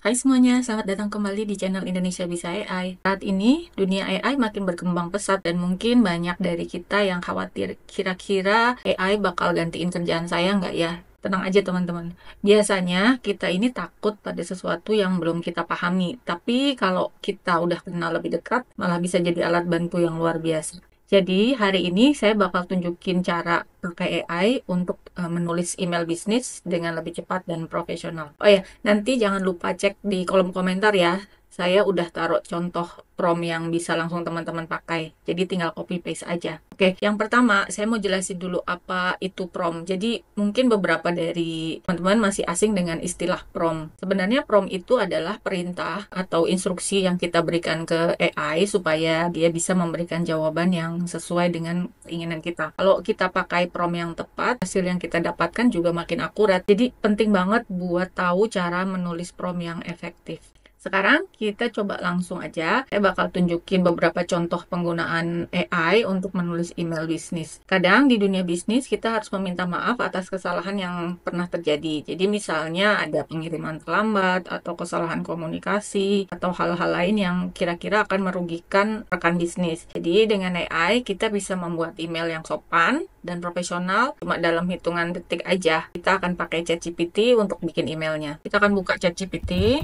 Hai semuanya, selamat datang kembali di channel Indonesia Bisa AI. Saat ini, dunia AI makin berkembang pesat dan mungkin banyak dari kita yang khawatir kira-kira AI bakal gantiin kerjaan saya nggak ya? Tenang aja teman-teman. Biasanya kita ini takut pada sesuatu yang belum kita pahami. Tapi kalau kita udah kenal lebih dekat, malah bisa jadi alat bantu yang luar biasa. Jadi hari ini saya bakal tunjukin cara pakai AI untuk menulis email bisnis dengan lebih cepat dan profesional. Oh ya, nanti jangan lupa cek di kolom komentar ya. Saya udah taruh contoh prompt yang bisa langsung teman-teman pakai. Jadi tinggal copy paste aja. Oke, yang pertama saya mau jelasin dulu apa itu prompt. Jadi mungkin beberapa dari teman-teman masih asing dengan istilah prompt. Sebenarnya prompt itu adalah perintah atau instruksi yang kita berikan ke AI supaya dia bisa memberikan jawaban yang sesuai dengan keinginan kita. Kalau kita pakai prompt yang tepat, hasil yang kita dapatkan juga makin akurat. Jadi penting banget buat tahu cara menulis prompt yang efektif. Sekarang kita coba langsung aja. Saya bakal tunjukin beberapa contoh penggunaan AI untuk menulis email bisnis. Kadang di dunia bisnis kita harus meminta maaf atas kesalahan yang pernah terjadi. Jadi misalnya ada pengiriman terlambat atau kesalahan komunikasi atau hal-hal lain yang kira-kira akan merugikan rekan bisnis. Jadi dengan AI kita bisa membuat email yang sopan dan profesional cuma dalam hitungan detik aja. Kita akan pakai ChatGPT untuk bikin emailnya. Kita akan buka ChatGPT.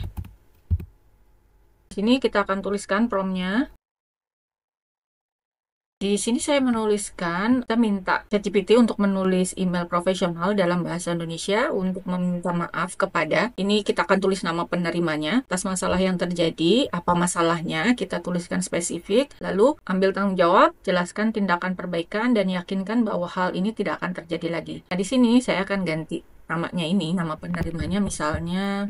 Sini kita akan tuliskan prompt-nya. Di sini saya menuliskan, kita minta ChatGPT untuk menulis email profesional dalam bahasa Indonesia untuk meminta maaf kepada, ini kita akan tulis nama penerimanya, atas masalah yang terjadi, apa masalahnya, kita tuliskan spesifik, lalu ambil tanggung jawab, jelaskan tindakan perbaikan, dan yakinkan bahwa hal ini tidak akan terjadi lagi. Nah, di sini saya akan ganti namanya ini, nama penerimanya misalnya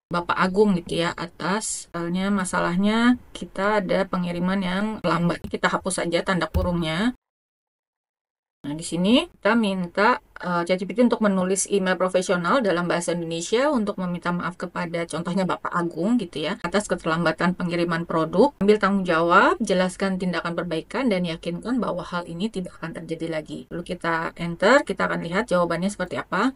Bapak Agung gitu ya, atas misalnya masalahnya kita ada pengiriman yang lambat. Kita hapus saja tanda kurungnya. Nah, di sini kita minta ChatGPT untuk menulis email profesional dalam bahasa Indonesia untuk meminta maaf kepada contohnya Bapak Agung gitu ya, atas keterlambatan pengiriman produk. Ambil tanggung jawab, jelaskan tindakan perbaikan, dan yakinkan bahwa hal ini tidak akan terjadi lagi. Lalu kita enter, kita akan lihat jawabannya seperti apa.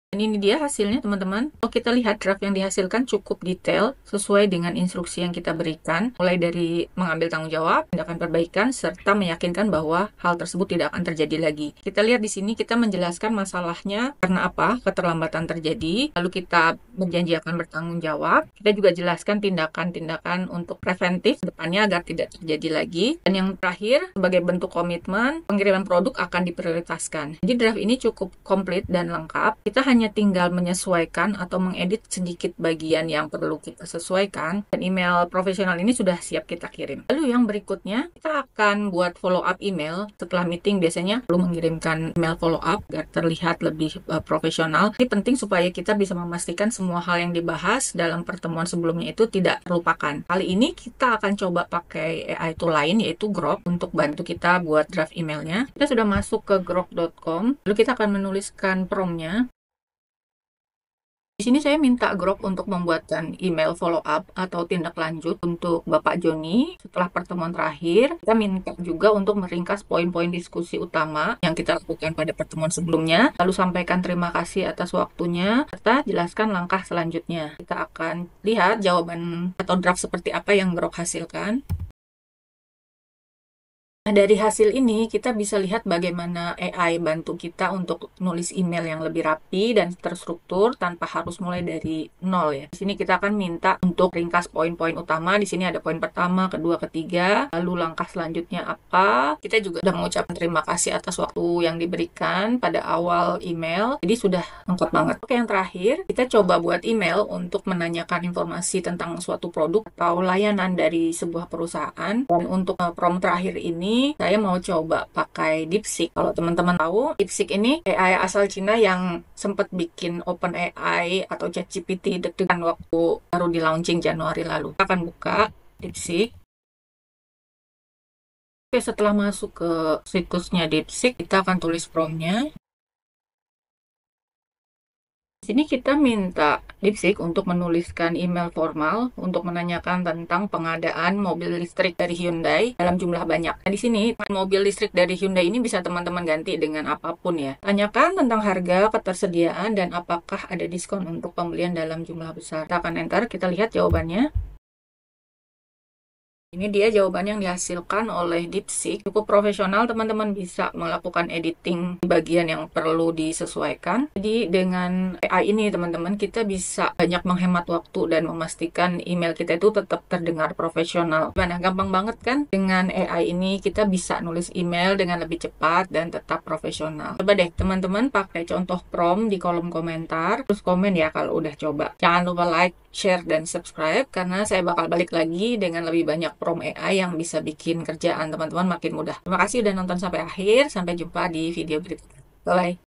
Dan ini dia hasilnya teman-teman. Kalau kita lihat draft yang dihasilkan cukup detail sesuai dengan instruksi yang kita berikan. Mulai dari mengambil tanggung jawab, tindakan perbaikan, serta meyakinkan bahwa hal tersebut tidak akan terjadi lagi. Kita lihat di sini kita menjelaskan masalahnya karena apa keterlambatan terjadi. Lalu kita berjanji akan bertanggung jawab. Kita juga jelaskan tindakan-tindakan untuk preventif depannya agar tidak terjadi lagi. Dan yang terakhir, sebagai bentuk komitmen, pengiriman produk akan diprioritaskan. Jadi draft ini cukup komplit dan lengkap. Kita hanya tinggal menyesuaikan atau mengedit sedikit bagian yang perlu kita sesuaikan, dan email profesional ini sudah siap kita kirim. Lalu yang berikutnya, kita akan buat follow up email setelah meeting. Biasanya perlu mengirimkan email follow up agar terlihat lebih profesional. Ini penting supaya kita bisa memastikan semua hal yang dibahas dalam pertemuan sebelumnya itu tidak terlupakan. Kali ini kita akan coba pakai AI tool lain, yaitu Grok, untuk bantu kita buat draft emailnya. Kita sudah masuk ke grok.com, lalu kita akan menuliskan prompt-nya. Di sini saya minta Grok untuk membuatkan email follow up atau tindak lanjut untuk Bapak Joni setelah pertemuan terakhir. Kita minta juga untuk meringkas poin-poin diskusi utama yang kita lakukan pada pertemuan sebelumnya, lalu sampaikan terima kasih atas waktunya, serta jelaskan langkah selanjutnya. Kita akan lihat jawaban atau draft seperti apa yang Grok hasilkan. Nah, dari hasil ini kita bisa lihat bagaimana AI bantu kita untuk nulis email yang lebih rapi dan terstruktur tanpa harus mulai dari nol ya. Di sini kita akan minta untuk ringkas poin-poin utama. Di sini ada poin pertama, kedua, ketiga, lalu langkah selanjutnya apa. Kita juga sudah mengucapkan terima kasih atas waktu yang diberikan pada awal email. Jadi sudah lengkap banget. Oke, yang terakhir, kita coba buat email untuk menanyakan informasi tentang suatu produk atau layanan dari sebuah perusahaan. Dan untuk prompt terakhir ini saya mau coba pakai DeepSeek. Kalau teman-teman tahu, DeepSeek ini AI asal Cina yang sempat bikin OpenAI atau ChatGPT deg-degan waktu baru di launching Januari lalu. Kita akan buka DeepSeek. Oke, setelah masuk ke situsnya DeepSeek, kita akan tulis prompt-nya. Di Sini kita minta DeepSeek untuk menuliskan email formal untuk menanyakan tentang pengadaan mobil listrik dari Hyundai dalam jumlah banyak. Nah, di sini mobil listrik dari Hyundai ini bisa teman-teman ganti dengan apapun ya. Tanyakan tentang harga, ketersediaan, dan apakah ada diskon untuk pembelian dalam jumlah besar. Kita akan enter, kita lihat jawabannya. Ini dia jawaban yang dihasilkan oleh DeepSeek. Cukup profesional, teman-teman bisa melakukan editing bagian yang perlu disesuaikan. Jadi dengan AI ini, teman-teman, kita bisa banyak menghemat waktu dan memastikan email kita itu tetap terdengar profesional. Nah, gampang banget kan? Dengan AI ini kita bisa nulis email dengan lebih cepat dan tetap profesional. Coba deh, teman-teman pakai contoh prompt di kolom komentar, terus komen ya kalau udah coba. Jangan lupa like, share, dan subscribe, karena saya bakal balik lagi dengan lebih banyak prompt AI yang bisa bikin kerjaan teman-teman makin mudah. Terima kasih udah nonton sampai akhir. Sampai jumpa di video berikutnya. Bye-bye.